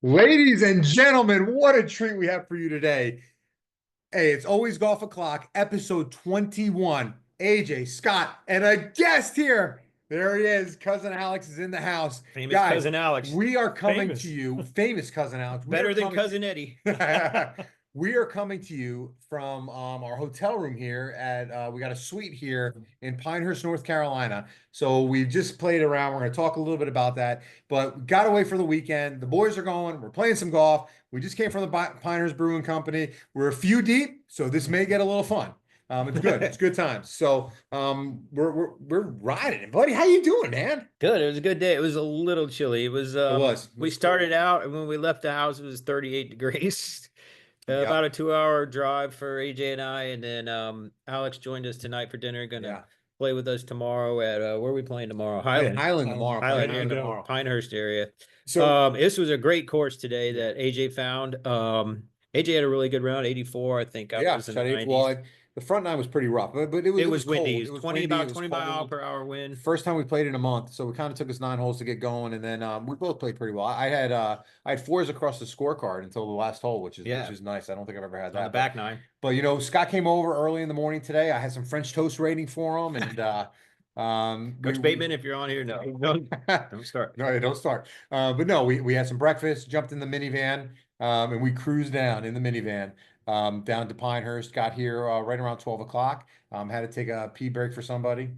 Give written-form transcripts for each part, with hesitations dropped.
Ladies and gentlemen, what a treat we have for you today. Hey, it's always golf o'clock, episode 21. AJ, Scott, and a guest here. There he is. Cousin Alex is in the house. Famous Guys, cousin Alex. we are coming to Famous. you, famous cousin Alex. We are Better than coming cousin Eddie. we are coming to you from our hotel room here at we got a suite here in Pinehurst, North Carolina. So we just played around. We're going to talk a little bit about that, but got away for the weekend. The boys are going. We're playing some golf. We just came from the Pinehurst Brewing Company. We're a few deep, so this may get a little fun. It's good. It's good times. So we're riding it, buddy. How you doing, man? Good. It was a good day. It was a little chilly. It was. It was. We started out, and when we left the house, it was 38 degrees. Yep. About a 2-hour drive for AJ and I, and then Alex joined us tonight for dinner. Gonna play with us tomorrow at where are we playing tomorrow? Highland. Highland tomorrow. Highland tomorrow. Pinehurst area. So this was a great course today that AJ found. AJ had a really good round, 84, I think. I was in the 90s. Well, the front nine was pretty rough, but it was windy. cold. It was 20 mile per hour wind. First time we played in a month, so it kind of took us 9 holes to get going, and then we both played pretty well. I had fours across the scorecard until the last hole, which is nice. I don't think I've ever had that. On the back nine. But Scott came over early in the morning today. I had some French toast rating for him, and Coach Bateman, if you're on here, no, don't start. No, don't start. But no, we had some breakfast, jumped in the minivan, and we cruised down in the minivan. Down to Pinehurst, got here right around 12 o'clock. Had to take a pee break for somebody.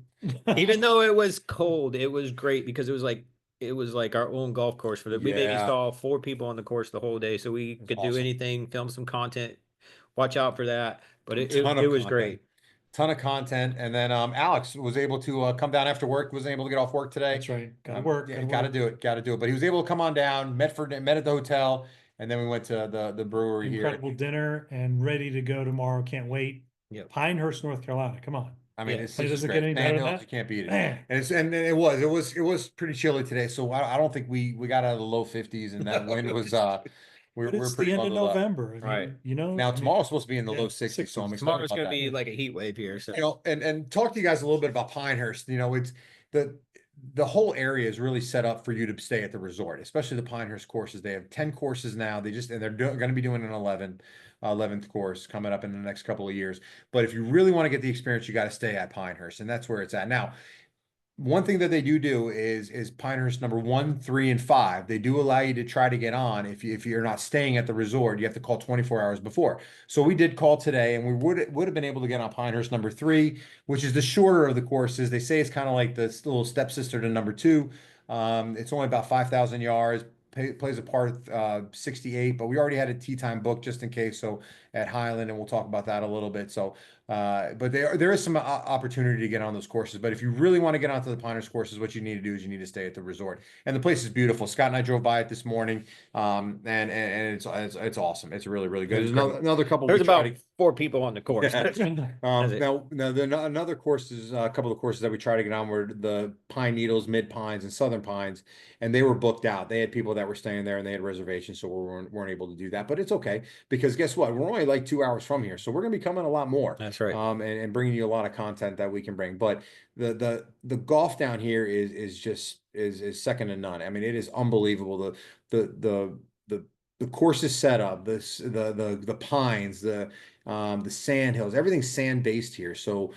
Even though it was cold, it was great because it was like our own golf course for we maybe saw 4 people on the course the whole day, so we could do anything, film some content. Watch out for that. But it was great. Ton of content, and then Alex was able to come down after work. Wasn't able to get off work today. That's right. Got to work. Yeah, got to do it. But he was able to come on down. Met at the hotel. And then we went to the brewery here. Incredible dinner and ready to go tomorrow. Can't wait. Yep. Pinehurst, North Carolina. Come on. I mean, it it's doesn't get any better than that. You can't beat it. Man. And it was pretty chilly today. So I don't think we got out of the low 50s, and that wind was we're it's pretty the end of November. Right. Now tomorrow's supposed to be in the low 60s, so I'm excited. Tomorrow's going to be like a heat wave here. So and talk to you guys a little bit about Pinehurst. It's the whole area is really set up for you to stay at the resort, especially the Pinehurst courses. They have 10 courses now. They're going to be doing an 11th course coming up in the next couple of years. But if you really want to get the experience, you got to stay at Pinehurst, and that's where it's at now. One thing that they do is Pinehurst number 1, 3, and 5. They do allow you to try to get on if you're not staying at the resort. You have to call 24 hours before. So we did call today, and we would have been able to get on Pinehurst number 3, which is the shorter of the courses. They say it's kind of like the little stepsister to number 2. It's only about 5,000 yards. Plays a par 68, but we already had a tee time booked just in case. So at Highland, and we'll talk about that a little bit. So, but there is some opportunity to get on those courses. But if you really want to get onto the Pinehurst courses, what you need to do is you need to stay at the resort. And the place is beautiful. Scott and I drove by it this morning, and it's awesome. It's really, really good. There's another couple. There's about 4 people on the course. Now another courses, a couple of courses that we try to get on were the Pine Needles, Mid Pines, and Southern Pines, and they were booked out. They had people that were staying there, and they had reservations, so we weren't able to do that. But it's okay, because guess what? We're only like 2 hours from here, so we're going to be coming a lot more. That's right. And bringing you a lot of content that we can bring. But the golf down here is just second to none. I mean, it is unbelievable. The course is set up. The pines, the sand hills, everything's sand based here. So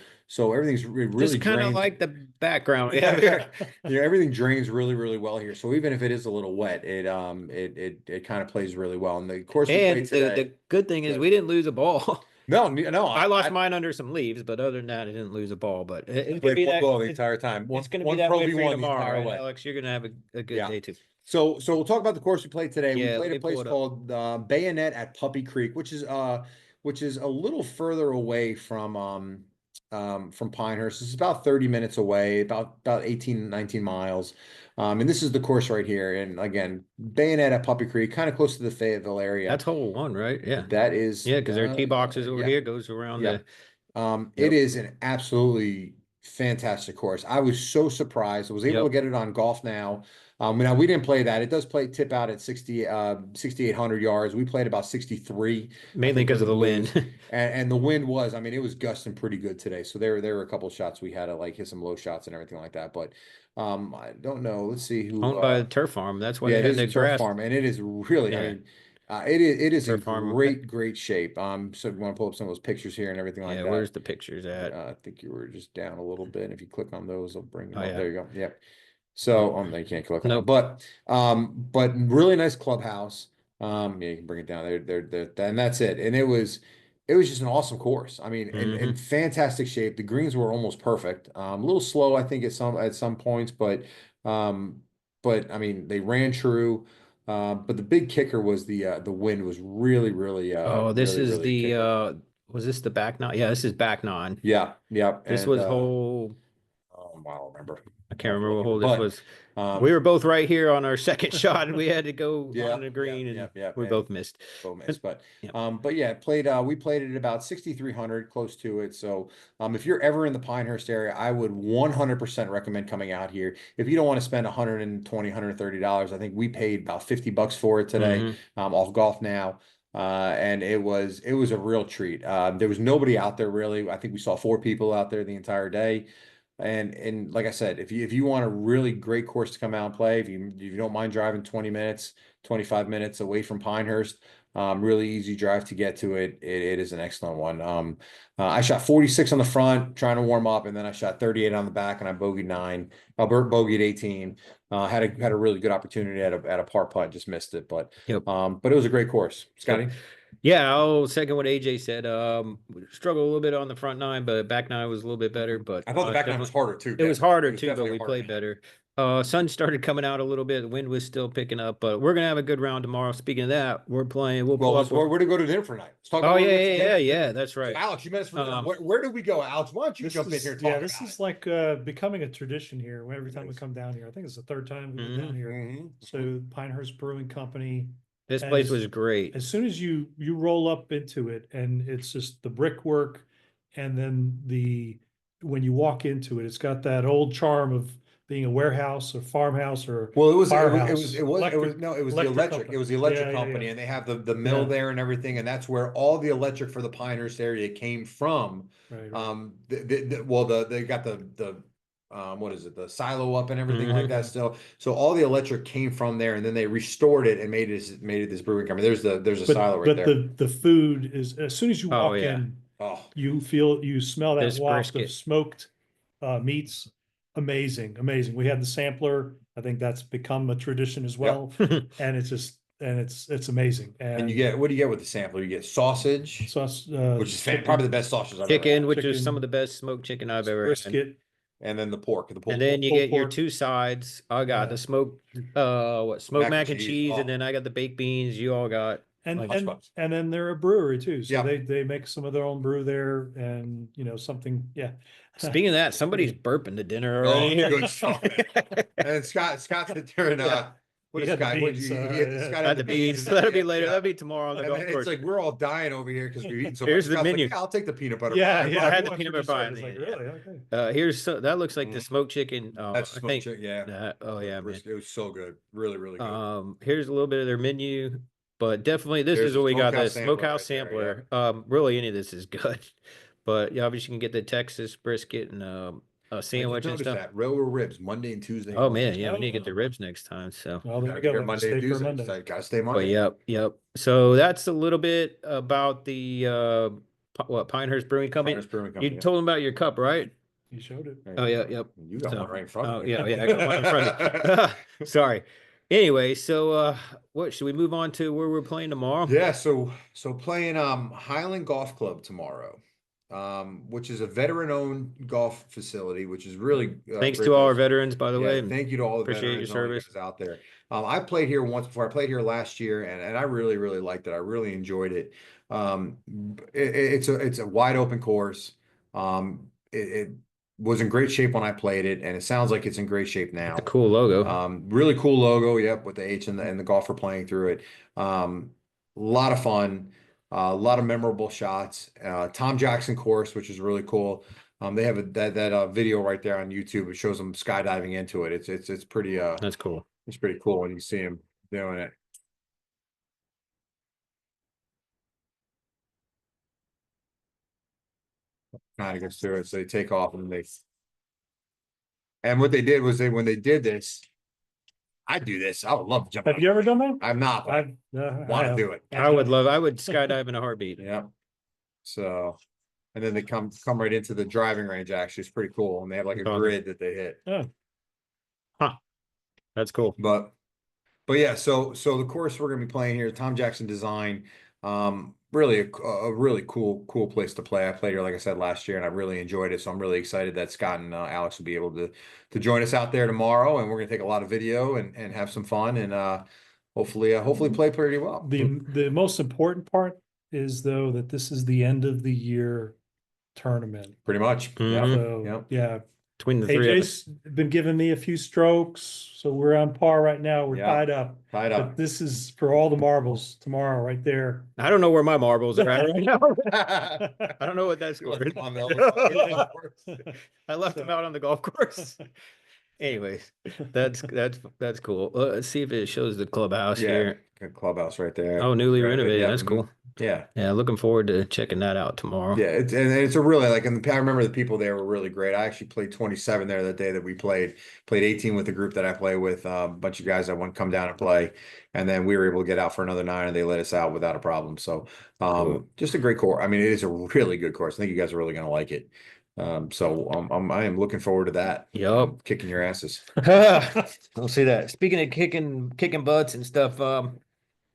everything's really just kind of like the background. Everything drains really, really well here. So even if it is a little wet, it kind of plays really well. And the course, and the good thing is we didn't lose a ball. No. I lost mine under some leaves, but other than that, I didn't lose a ball. But it's going to be that the entire time. It's going to be that way for you tomorrow, right, Alex? You're going to have a good day too. So we'll talk about the course we played today. We played a place called Bayonet at Puppy Creek, which is a little further away from Pinehurst. It's about 30 minutes away, about 18, 19 miles. And this is the course right here. And again, Bayonet at Puppy Creek, kind of close to the Fayetteville area. That's hole 1, right? Yeah. That is. Yeah, because there are tee boxes over here, goes around. Yeah. It is an absolutely fantastic course. I was so surprised. I was able to get it on Golf Now. Now we didn't play that. It does tip out at 6,800 yards. We played about 63, Mainly because of the blues. wind. And the wind was, I mean, it was gusting pretty good today. So there were a couple of shots we had to like hit some low shots and everything like that. But I don't know. Let's see who Owned by the turf farm. That's why yeah, they it had is the a turf grass. farm, and it is really, I Yeah. mean, it is in Turf farm. great shape. So if you want to pull up some of those pictures here and everything like Yeah, that. where's the pictures at? I think you were just down a little bit. And if you click on those, they'll bring them Oh, up. yeah. There you go. Yep. So no, you can't click on it. Nope. But really nice clubhouse. Yeah, you can bring it down there, and that's it. And it was just an awesome course. I mean, in fantastic shape. The greens were almost perfect. A little slow, I think, at some points, but I mean, they ran true. But the big kicker was the wind was really, really, Oh, this really, is really the kicker. was this the back nine? Yeah, this is back nine. Yeah, This and was whole I don't remember. I can't remember what hole this But was. We were both right here on our second shot, and we had to go yeah, on the green, and we and both missed. both missed. But Yep. but yeah, we played it at about 6,300, close to it. So if you're ever in the Pinehurst area, I would 100% recommend coming out here. If you don't want to spend $120, $130, I think we paid about $50 for it today, off Golf Now. And it was a real treat. There was nobody out there really. I think we saw 4 people out there the entire day. And like I said, if you want a really great course to come out and play, if you don't mind driving 20 minutes, 25 minutes away from Pinehurst, really easy drive to get to it. It is an excellent one. I shot 46 on the front, trying to warm up, and then I shot 38 on the back, and I bogeyed 9. Albert bogeyed 18. Had a really good opportunity at a par putt, just missed it. But it was a great course. Scotty? Yeah, I'll second what AJ said. Struggled a little bit on the front 9, but back 9 was a little bit better. But I thought the back 9 was harder too. It was harder too, but definitely we harder. played better. Sun started coming out a little bit. The wind was still picking up, but we're gonna have a good round tomorrow. Speaking of that, we're playing. We'll pull up. Where to go to dinner for night? Let's talk Oh about yeah. That's right. So Alex, you met us for dinner. Where do we go, Alex? Why don't you jump in here and talk about this it? is like becoming a tradition here. Every time we come down here, I think it's the 3rd time we've been down here. So Pinehurst Brewing Company. This place was great. As soon as you roll up into it, and it's just the brickwork, and then when you walk into it, it's got that old charm of being a warehouse or farmhouse or it was the electric electric. company. It was the electric Yeah, company, and they have the mill there and everything, and that's where all the electric for the Pinehurst area came from. Right. They got the what is it, the silo up and everything like that still. So all the electric came from there, and then they restored it and made it this brewing company. There's a silo right there. But the food is, as soon as you walk in, you smell that This waft brisket. of smoked meats. Amazing. We had the sampler. I think that's become a tradition as well. And it's amazing. And you get, what do you get with the sampler? You get sausage, which is probably the best sausage I've ever chicken, had. which is some of the best smoked chicken I've ever had. Brisket. And then the pork. And then you get your pork. 2 sides. I got the smoked mac and cheese, and then I got the baked beans. You all got and then they're a brewery too. So they make some of their own brew there, and something. Yeah. Speaking of that, somebody's burping the dinner already. Oh, good stuff. And Scott's there and what is Scott? Scott had the beans. So that'll be later. That'll be tomorrow on the golf course. It's like we're all dying over here because we've eaten so Here's much. the menu. Like, I'll take the peanut butter. Yeah, I had the peanut butter pie. Like, really? Okay. That looks like the smoked chicken. That's smoked chicken. Yeah. Man. It was so good. Really, really good. Here's a little bit of their menu, but definitely this is what we got. The smokehouse sampler. Really, any of this is good, but obviously you can get the Texas brisket and a sandwich and stuff. That railroad ribs Monday and Tuesday. Oh man, yeah, we need to get the ribs next time. So well, there we go. Monday and Tuesday. So gotta stay Monday. But yep. So that's a little bit about the Pinehurst Brewing Company. You told them about your cup, right? You showed it. Oh yeah, yep. You got one right in front of me. Yeah, I got one in front of me. Sorry. Anyway, so what should we move on to where we're playing tomorrow? Yeah, so playing Highland Golf Club tomorrow. Which is a veteran-owned golf facility, which is really thanks to all our veterans, by the way. Thank you to all the appreciate your service out there. I played here once before. I played here last year, and I really, really liked it. I really enjoyed it. It's a wide open course. It was in great shape when I played it, and it sounds like it's in great shape now. It's a cool logo. Really cool logo. Yep, with the H and the golfer playing through it. A lot of fun. A lot of memorable shots. Tom Jackson course, which is really cool. They have that video right there on YouTube. It shows them skydiving into it. It's pretty that's cool. It's pretty cool when you see them doing it. Kind of gets through it, so they take off and and what they did was when they did this, I do this. I would love to jump. Have you ever done that? I'm not, but I want to do it. I would skydive in a heartbeat. Yeah. So, and then they come right into the driving range. Actually, it's pretty cool, and they have like a grid that they hit. Yeah. Huh. That's cool. But yeah, so the course we're gonna be playing here, Tom Jackson Design, really a really cool place to play. I played here, like I said, last year, and I really enjoyed it. So I'm really excited that Scott and Alex will be able to join us out there tomorrow, and we're gonna take a lot of video and have some fun, and hopefully play pretty well. The most important part is though that this is the end of the year tournament. Pretty much. Mhm. So Yep. yeah, Between the three of us. AJ's been giving me a few strokes, so we're on par right now. We're Yeah. tied up. Tied But up. this is for all the marbles tomorrow, right there. I don't know where my marbles are at right now. I don't know what that's You left for. them on the I left them out on the golf course. Anyways, that's cool. Let's see if it shows the clubhouse Yeah, here. good clubhouse right there. Oh, newly renovated. Yeah, That's cool. Yeah. Yeah, looking forward to checking that out tomorrow. Yeah, it's a really and I remember the people there were really great. I actually played 27 there that day that we played 18 with the group that I play with, a bunch of guys that want to come down and play, and then we were able to get out for another 9, and they let us out without a problem. So, Cool. just a great course. I mean, it is a really good course. I think you guys are really going to like it. So I am looking forward to that. Yup. Kicking your asses. We'll see that. Speaking of kicking butts and stuff,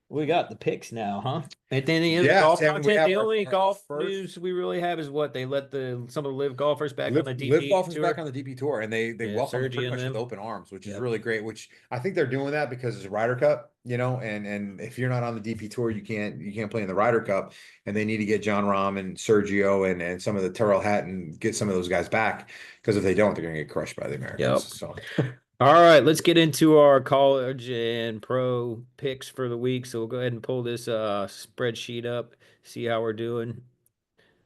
we got the picks now, huh? At the end of the Yeah, golf Sam, we content, have the our only golf first- news we really have is what they let some of the live golfers back on the DP Live golfers tour. back on the DP tour, and they Yeah, welcome Sergi pretty and much with them. open arms, which is Yep. really great. Which I think they're doing that because it's Ryder Cup, and if you're not on the DP tour, you can't play in the Ryder Cup, and they need to get John Rahm and Sergio and some of the Terrell Hatton, get some of those guys back, because if they don't, they're gonna get crushed by the Americans. So All right, let's get into our college and pro picks for the week. So we'll go ahead and pull this spreadsheet up, see how we're doing,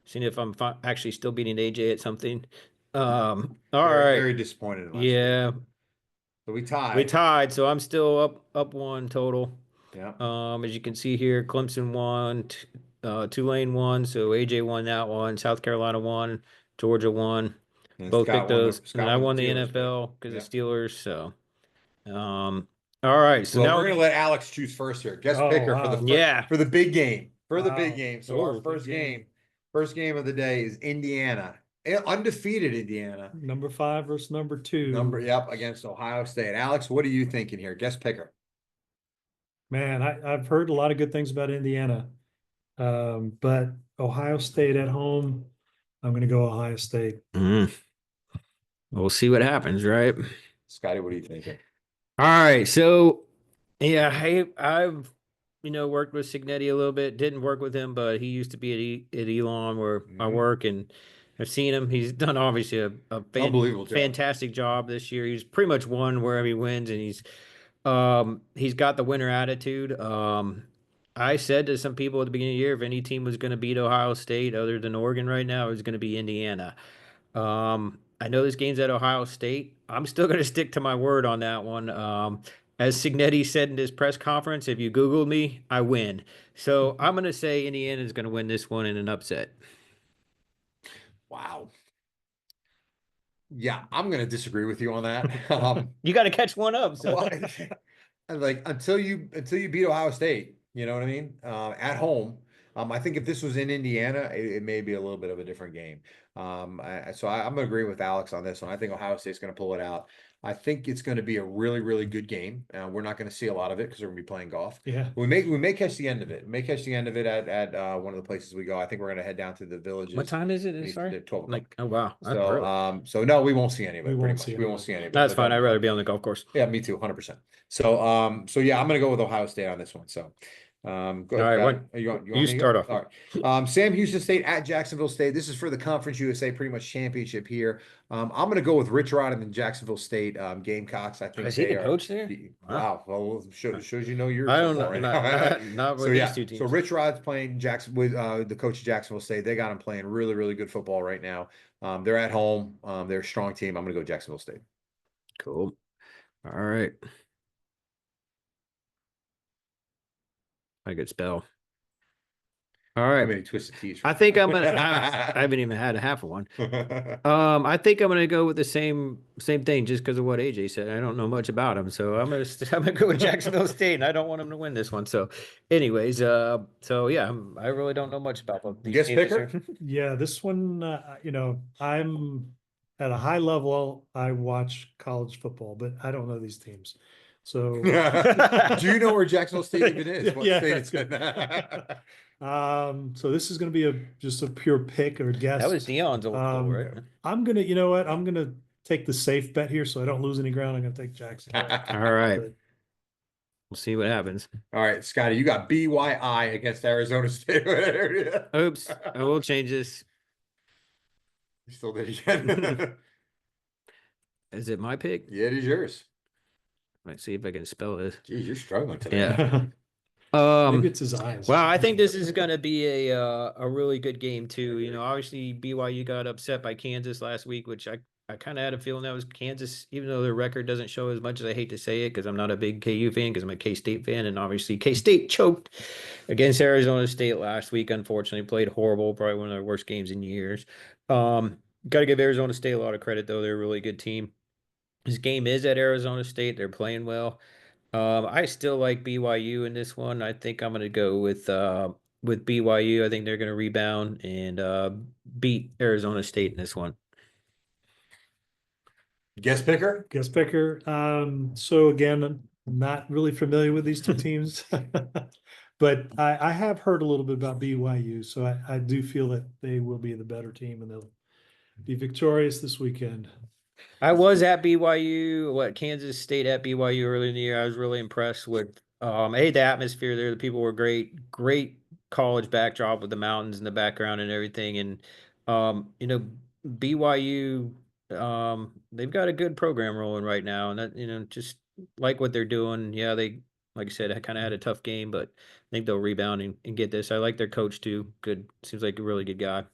seeing if I'm actually still beating AJ at something. All right. very disappointed in last Yeah, week. So we tied. we tied. So I'm still up one total. Yeah. As you can see here, Clemson won, Tulane won, so AJ won that one. South Carolina won, Georgia won. And Both Scott picked won those, and I won the Steelers, NFL because yeah. of Steelers. So, all right. So Well, now we're gonna let Alex choose first here. Guest Oh, picker wow. for the big game. For the big Wow. game. So Oh, our big first game of the day is Indiana. Undefeated Indiana. Number 5 versus number 2. Yep, against Ohio State. Alex, what are you thinking here? Guest picker. Man, I've heard a lot of good things about Indiana. But Ohio State at home, I'm going to go Ohio State. We'll see what happens, right? Scotty, what are you thinking? All right. So, yeah, I've worked with Signetti a little bit. Didn't work with him, but he used to be at Elon where I work, and I've seen him. He's done obviously a Unbelievable job. fantastic job this year. He's pretty much won wherever he wins, and he's got the winner attitude. I said to some people at the beginning of the year, if any team was going to beat Ohio State other than Oregon right now, it was going to be Indiana. I know this game's at Ohio State. I'm still going to stick to my word on that one. As Signetti said in his press conference, if you Googled me, I win. So I'm going to say Indiana is going to win this one in an upset. Wow. Yeah, I'm going to disagree with you on that. You got to catch one up. So. Well, like until you beat Ohio State, you know what I mean? At home. I think if this was in Indiana, it may be a little bit of a different game. I'm going to agree with Alex on this one. I think Ohio State's going to pull it out. I think it's going to be a really, really good game. We're not going to see a lot of it because we're going to be playing golf. Yeah. We may catch the end of it. We may catch the end of it at one of the places we go. I think we're going to head down to the Villages. What time is it? Sorry? At 12 o'clock. Like, oh, wow. That's So, early. so no, we won't see any of it. We pretty won't much. see We any won't of see any of it. That's but fine. I'd rather be on the golf course. Yeah, me too, 100%. So yeah, I'm gonna go with Ohio State on this one. So go All right, ahead. You want me to start go? off. All right. Sam Houston State at Jacksonville State. This is for the Conference USA pretty much championship here. I'm gonna go with Rich Rod and the Jacksonville State Gamecocks. I think Is he the coach there? Wow. Well, shows you know your I don't football know. right now. Not with So these yeah, two teams. so Rich Rod's playing with the coach of Jacksonville State. They got him playing really, really good football right now. They're at home. They're a strong team. I'm gonna go Jacksonville State. Cool. All right. I could spell. All How right. many twisted teas? I think I'm gonna. I haven't even had a half of one. I think I'm gonna go with the same thing just because of what AJ said. I don't know much about him, so I'm gonna go with Jacksonville State, and I don't want him to win this one. So, anyways, so yeah, I really don't know much about these Guest teams this picker? year. Yeah, this one, I'm at a high level. I watch college football, but I don't know these teams. So, Do you know where Jacksonville State even is? What Yeah, state it's good. in? So this is going to be just a pure pick or guess. That was Dion's old school, right? I'm gonna, you know what? I'm gonna take the safe bet here, so I don't lose any ground. I'm gonna take Jackson. All right, But we'll see what happens. All right, Scotty, you got BYI against Arizona State. Oops, I will change this. You still did again. Is it my pick? Yeah, it is yours. Let's see if I can spell this. Geez, you're struggling today. Yeah. maybe it's his eyes. Well, I think this is going to be a really good game too. You know, obviously BYU got upset by Kansas last week, which I kind of had a feeling that was Kansas, even though their record doesn't show as much as I hate to say it, because I'm not a big KU fan, because I'm a K-State fan, and obviously K-State choked against Arizona State last week. Unfortunately, played horrible, probably one of their worst games in years. Got to give Arizona State a lot of credit though; they're a really good team. This game is at Arizona State; they're playing well. I still like BYU in this one. I think I'm going to go with BYU. I think they're going to rebound and beat Arizona State in this one. Guest picker? Guest picker. So again, I'm not really familiar with these two teams, but I have heard a little bit about BYU, so I do feel that they will be the better team and they'll be victorious this weekend. I was at BYU, Kansas State at BYU earlier in the year. I was really impressed with the atmosphere there. The people were great, great college backdrop with the mountains in the background and everything. And BYU, they've got a good program rolling right now, and that just like what they're doing. Yeah, they like I said, I kind of had a tough game, but I think they'll rebound and get this. I like their coach too. Good, seems like a really good guy.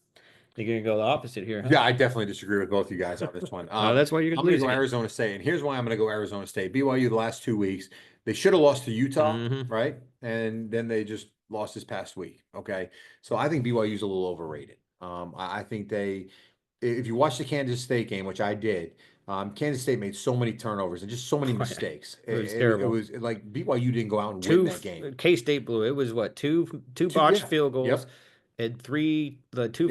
You're gonna go the opposite here, huh? Yeah, I definitely disagree with both you guys on this one. Oh, that's why you're I'm gonna going to lose go again. Arizona State, and here's why I'm going to go Arizona State. BYU the last 2 weeks, they should have lost to Utah, right? And then they just lost this past week. Okay, so I think BYU is a little overrated. I think if you watch the Kansas State game, which I did, Kansas State made so many turnovers and just so many mistakes. It was terrible. It was like BYU didn't go out and win that game. K-State blew. It was what two botched field goals. Yep. And two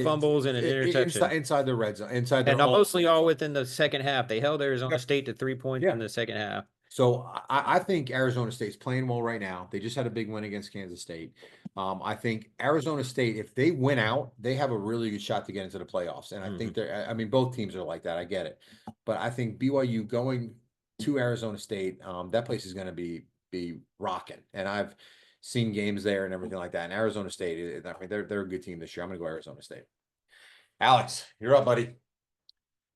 fumbles and an interception inside the red zone, inside and mostly all within the second half. They held Arizona State to 3 points in the second half. So I think Arizona State's playing well right now. They just had a big win against Kansas State. I think Arizona State, if they win out, they have a really good shot to get into the playoffs. And I think both teams are like that. I get it. But I think BYU going to Arizona State, that place is going to be rocking. And I've seen games there and everything like that. And Arizona State, I mean, they're a good team this year. I'm going to go Arizona State. Alex, you're up, buddy.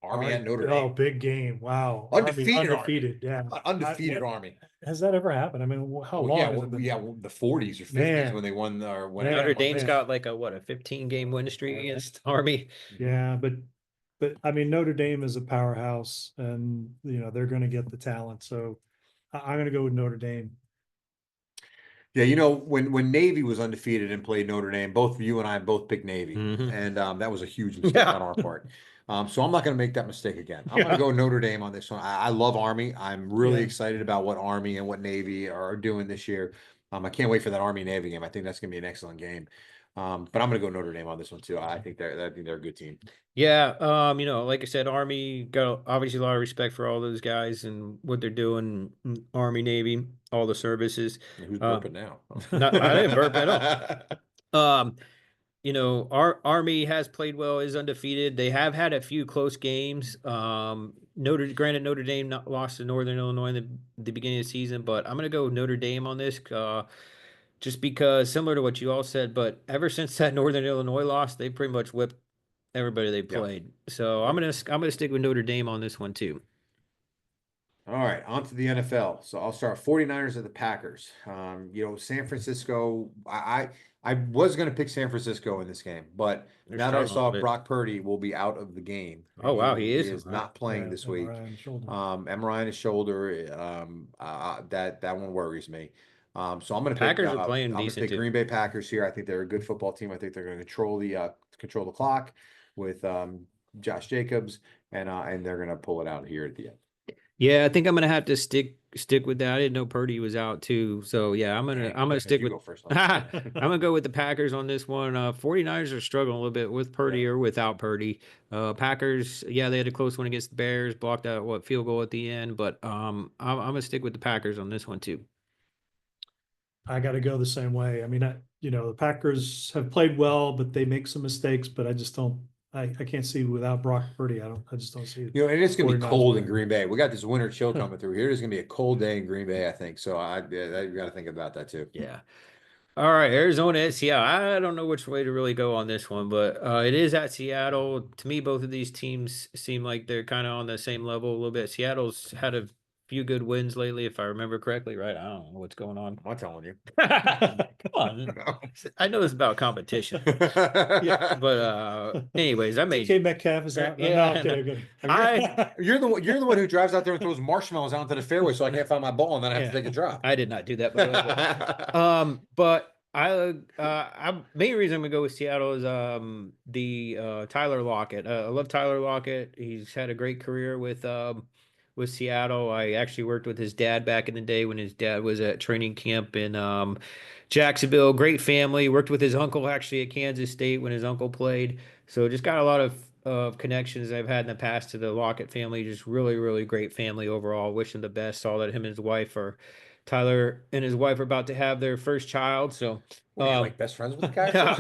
Army at Notre Dame. Oh, big game. Wow. Undefeated. Yeah. Undefeated Army. Has that ever happened? I mean, how long has it been? Yeah, the 40s or 50s when they won Notre Dame's got like a 15-game win streak against Army. Yeah, but I mean, Notre Dame is a powerhouse and they're going to get the talent. So I'm going to go with Notre Dame. Yeah, when Navy was undefeated and played Notre Dame, both you and I both picked Navy, and that was a huge mistake on our part. So I'm not going to make that mistake again. I'm going to go Notre Dame on this one. I love Army. I'm really excited about what Army and what Navy are doing this year. I can't wait for that Army Navy game. I think that's going to be an excellent game. But I'm going to go Notre Dame on this one too. I think they're a good team. Yeah, like I said, Army got obviously a lot of respect for all those guys and what they're doing. Army, Navy, all the services. Who's burping now? I didn't burp at all. Our Army has played well, is undefeated. They have had a few close games. Notre Dame lost to Northern Illinois in the beginning of the season, but I'm going to go Notre Dame on this. Just because similar to what you all said, but ever since that Northern Illinois loss, they pretty much whipped everybody they played. So I'm gonna stick with Notre Dame on this one too. All right, on to the NFL. So I'll start 49ers at the Packers. San Francisco, I was going to pick San Francisco in this game, but now that I saw Brock Purdy will be out of the game. Oh, wow, he is? He is not playing this week. MRI in his shoulder. That one worries me. So I'm going to pick. Packers are I'm playing going to decent pick too. Green Bay Packers here. I think they're a good football team. I think they're going to control the clock with Josh Jacobs, and they're going to pull it out here at the end. Yeah, I think I'm gonna have to stick with that. I didn't know Purdy was out too. So yeah, I'm gonna stick You with go first. I'm gonna go with the Packers on this one. 49ers are struggling a little bit with Purdy or without Purdy. Packers, yeah, they had a close one against the Bears, blocked out field goal at the end, but I'm gonna stick with the Packers on this one too. I got to go the same way. I mean, the Packers have played well, but they make some mistakes. But I just don't. I can't see without Brock Purdy. I just don't see it. And it's going to be 49ers cold in winning. Green Bay. We got this winter chill coming through here. It's going to be a cold day in Green Bay, I think. So you got to think about that too. Yeah. All right, Arizona at Seattle. I don't know which way to really go on this one, but it is at Seattle. To me, both of these teams seem like they're kind of on the same level a little bit. Seattle's had a few good wins lately, if I remember correctly, right? I don't know what's going on. I'm telling you. Come on. I know it's about competition. Yeah, but anyways, I made DK Metcalf is out. Yeah, No, okay. You're the one who drives out there and throws marshmallows out into the fairway, so I can't find my ball, and then I have to take a drop. I did not do that, by the way. But main reason I'm gonna go with Seattle is the Tyler Lockett. I love Tyler Lockett. He's had a great career with Seattle. I actually worked with his dad back in the day when his dad was at training camp in Jacksonville. Great family. Worked with his uncle actually at Kansas State when his uncle played. So just got a lot of connections I've had in the past to the Lockett family. Just really, really great family overall. Wish him the best. Saw that him and his wife Tyler and his wife are about to have their first child. So like best friends with the guy? No.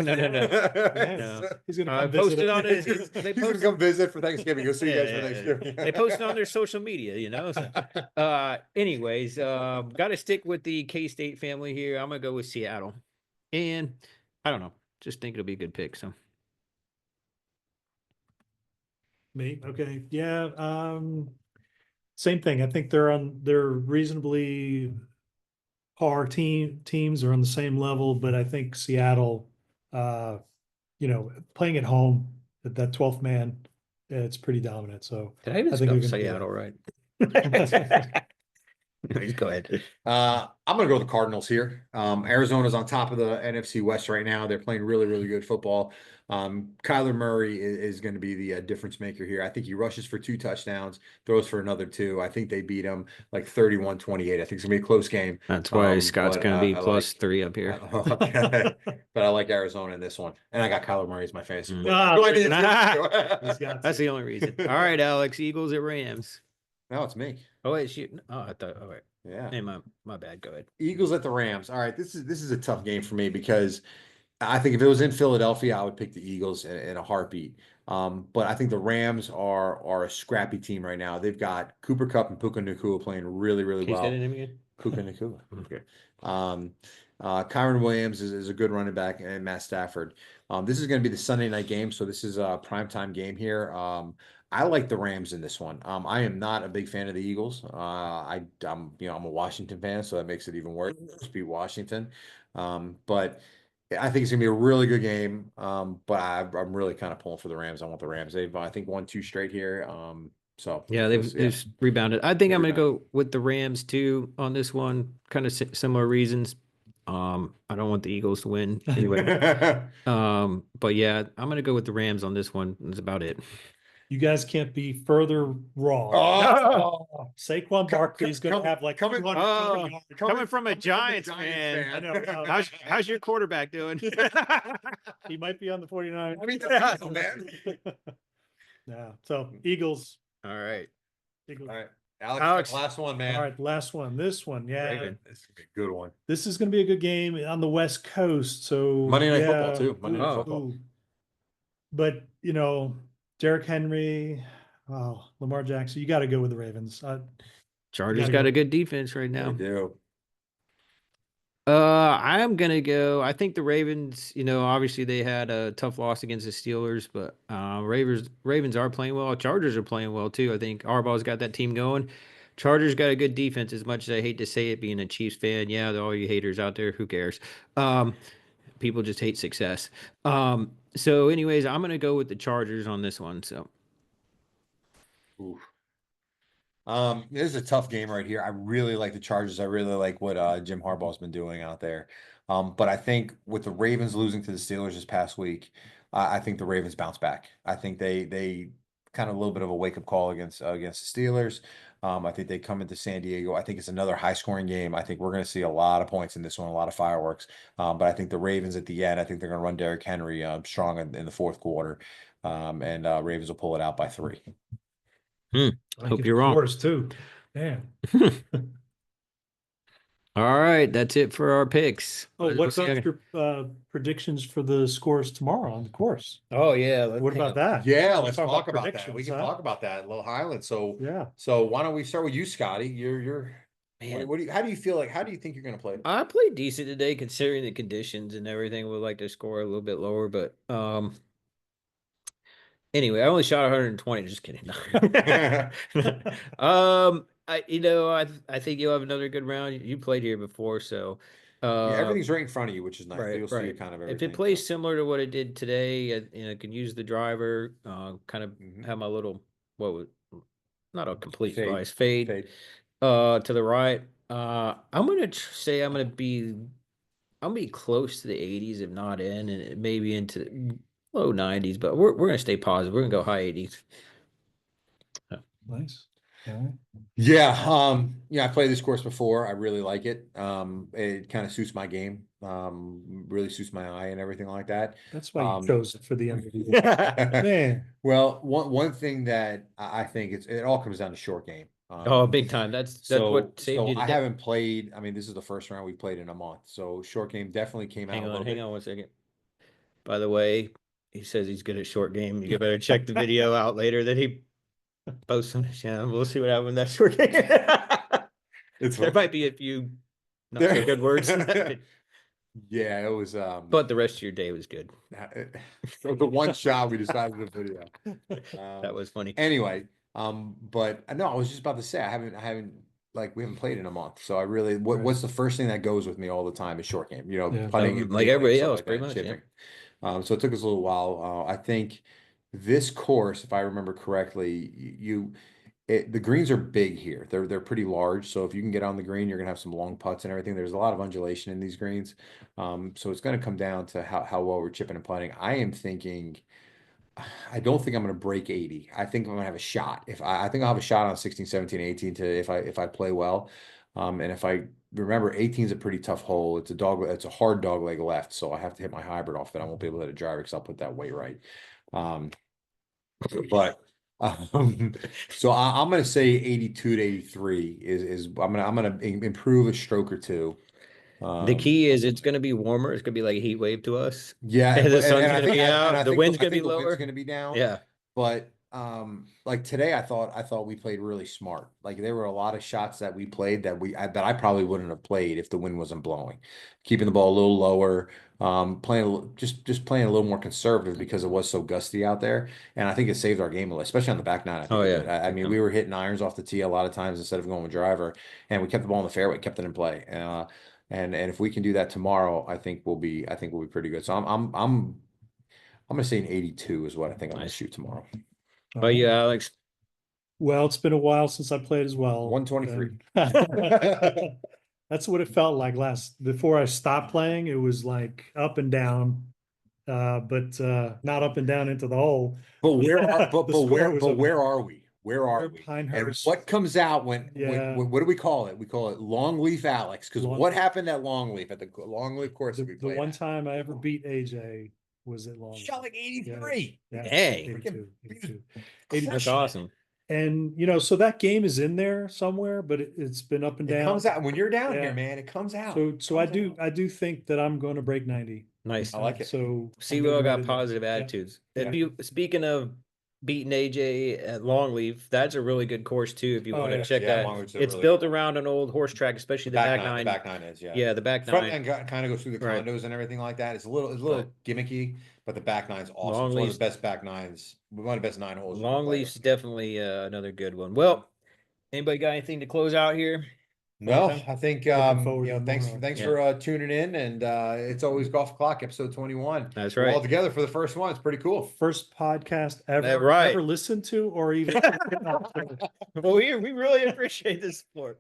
He's gonna come posted visit. on his. He's gonna come visit for Thanksgiving. Go see you guys for Thanksgiving. They posted on their social media, So, anyways, got to stick with the K-State family here. I'm gonna go with Seattle, and I don't know, just think it'll be a good pick. So Me, okay, yeah. Same thing. I think they're reasonably teams are on the same level, but I think Seattle, playing at home, that 12th man, it's pretty dominant. So did I even think spell we can do Seattle right? Go ahead. I'm gonna go with the Cardinals here. Arizona's on top of the NFC West right now. They're playing really, really good football. Kyler Murray is going to be the difference maker here. I think he rushes for 2 touchdowns, throws for another 2. I think they beat him like 31-28. I think it's gonna be a close game. That's why Scott's going to be I plus 3 up here. Okay. But I like Arizona in this one, and I got Kyler Murray as my fantasy. That's the only reason. All right, Alex, Eagles at Rams. No, it's me. Oh wait, shoot. Oh, I thought. All right. Yeah. Hey, my bad. Go ahead. Eagles at the Rams. All right, this is a tough game for me because I think if it was in Philadelphia, I would pick the Eagles in a heartbeat. But I think the Rams are a scrappy team right now. They've got Cooper Kupp and Puka Nacua playing really, really well. Can you say the name again? Puka Nacua. Okay. Kyron Williams is a good running back, and Matt Stafford. This is going to be the Sunday night game, so this is a primetime game here. I like the Rams in this one. I am not a big fan of the Eagles. I'm a Washington fan, so that makes it even worse. Beat Washington, but I think it's gonna be a really good game. But I'm really kind of pulling for the Rams. I want the Rams. They've I think won 2 straight here. So Yeah, they've rebounded. I think I'm going to go with the Rams too on this one. Kind of similar reasons. I don't want the Eagles to win anyway. But yeah, I'm going to go with the Rams on this one. That's about it. You guys can't be further wrong. Oh, Saquon Barkley is going to have like coming 200 yards. Coming from a Giants fan. I know. How's your quarterback doing? He might be on the 49. I mean, man. Yeah. So Eagles. All right. Eagles. All right, Alex, last one, man. All right, last one. This one, yeah. Raven. This is a good one. This is going to be a good game on the West Coast. So Monday Night yeah. Football too. Monday Night Oh. Football. But Derrick Henry, Lamar Jackson, you got to go with the Ravens. Chargers got a good defense right now. They do. I'm gonna go. I think the Ravens, obviously they had a tough loss against the Steelers, but Ravens are playing well. Chargers are playing well too. I think Harbaugh's got that team going. Chargers got a good defense. As much as I hate to say it, being a Chiefs fan, yeah, all you haters out there, who cares? People just hate success. So, anyways, I'm gonna go with the Chargers on this one. So, Oof. This is a tough game right here. I really like the Chargers. I really like what Jim Harbaugh's been doing out there. But I think with the Ravens losing to the Steelers this past week, I think the Ravens bounce back. I think they kind of a little bit of a wake up call against the Steelers. I think they come into San Diego. I think it's another high scoring game. I think we're going to see a lot of points in this one, a lot of fireworks. But I think the Ravens at the end, I think they're going to run Derrick Henry strong in the fourth quarter, and Ravens will pull it out by 3. Hope you're wrong. Scores too. Damn. All right, that's it for our picks. Oh, We'll what's see up your predictions for the scores tomorrow on the course? Oh yeah. What about that? Yeah, Let's let's talk talk about about that. We predictions, can huh? talk about that, Little Highland. So, Yeah. why don't we start with you, Scotty? Man. What do you, how do you feel like? How do you think you're going to play? I played decent today considering the conditions and everything. Would like to score a little bit lower, but anyway, I only shot 120. Just kidding. I think you'll have another good round. You played here before, so Yeah, everything's right in front of you, which is nice. right, You'll see right. kind of If everything. it plays similar to what it did today, I can use the driver, kind of have my little not a complete slice fade, to the right. I'm gonna say I'm gonna be close to the 80s, if not in, and maybe into low 90s. But we're gonna stay positive. We're gonna go high 80s. Nice. All right. Yeah, I played this course before. I really like it. It kind of suits my game. Really suits my eye and everything like that. That's why you chose it for the end of the year. Man. Well, one thing that I think it all comes down to short game. Oh, big time. That's what saved you I today. haven't played. I mean, this is the first round we played in a month, so short game definitely came out a little bit. Hang on 1 second. By the way, he says he's good at short game. You better check the video out later that he posts on his channel. We'll see what happens in that short game. There might be a few not so good words. Yeah, it was. But the rest of your day was good. The one shot we decided to video. That was funny. Anyway, but no, I was just about to say I haven't like we haven't played in a month, so I really what's the first thing that goes with me all the time is short game. Putting like everybody else, pretty much. Chipping. So it took us a little while. I think this course, if I remember correctly, the greens are big here. They're pretty large. So if you can get on the green, you're gonna have some long putts and everything. There's a lot of undulation in these greens. So it's gonna come down to how well we're chipping and putting. I don't think I'm gonna break 80. I think I'm gonna have a shot. I think I'll have a shot on 16, 17, 18 if I play well. And if I remember 18 is a pretty tough hole. It's a hard dog leg left. So I have to hit my hybrid off that. I won't be able to hit a driver because I'll put that way right. But so I'm going to say 82 to 83 is I'm going to improve a stroke or two. The key is it's going to be warmer. It's going to be like a heat wave to us. Yeah, the sun's going to be out. The wind's going to be lower. The wind's going to be down. Yeah, but like today, I thought we played really smart. Like there were a lot of shots that we played that I probably wouldn't have played if the wind wasn't blowing. Keeping the ball a little lower, just playing a little more conservative because it was so gusty out there, and I think it saved our game a little, especially on the back nine. I mean, we were hitting irons off the tee a lot of times instead of going with driver, and we kept the ball in the fairway, kept it in play. And if we can do that tomorrow, I think we'll be pretty good. So I'm gonna say an 82 is what I think I'm gonna shoot tomorrow. But yeah, Alex. Well, it's been a while since I played as well. 123. That's what it felt like before I stopped playing. It was like up and down, but not up and down into the hole. But where are we? Where are we? Pinehurst. And what comes out when what do we call it? We call it Longleaf Alex. Because what happened at Longleaf at the Longleaf course that we played? The one time I ever beat AJ was at Longleaf. Shot like 83. Yeah, hey, 82. That's awesome. And so that game is in there somewhere, but it's been up and down. It comes out when you're down here, man. It comes out. So I do think that I'm going to break 90. Nice. I like it. So see, we all got positive attitudes. Yeah. Speaking of beating AJ at Longleaf, that's a really good course too. If you want to check that, it's built around an old horse track, especially the back nine. The back nine is the back front nine. Front kind of goes through the condos and everything like that. It's a little gimmicky, but the back nine's awesome. It's one of the best back nines. One of the best 9 holes. Longleaf's definitely another good one. Well, anybody got anything to close out here? No, Okay. I think, forward you know, to thanks, tomorrow. thanks Yeah. for tuning in, and it's always Golf O'Clock, episode 21. That's We're all right. together for the first one. It's pretty cool. First podcast ever, right. ever listened to or even. Well, we really appreciate the support.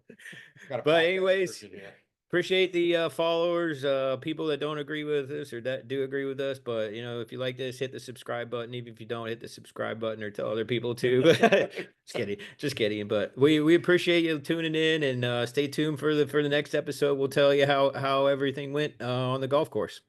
Got a But podcast anyways, version here. appreciate the followers, people that don't agree with us or that do agree with us. But you know, if you like this, hit the subscribe button. Even if you don't, hit the subscribe button or tell other people too. Just kidding. But we appreciate you tuning in, and stay tuned for the next episode. We'll tell you how everything went on the golf course.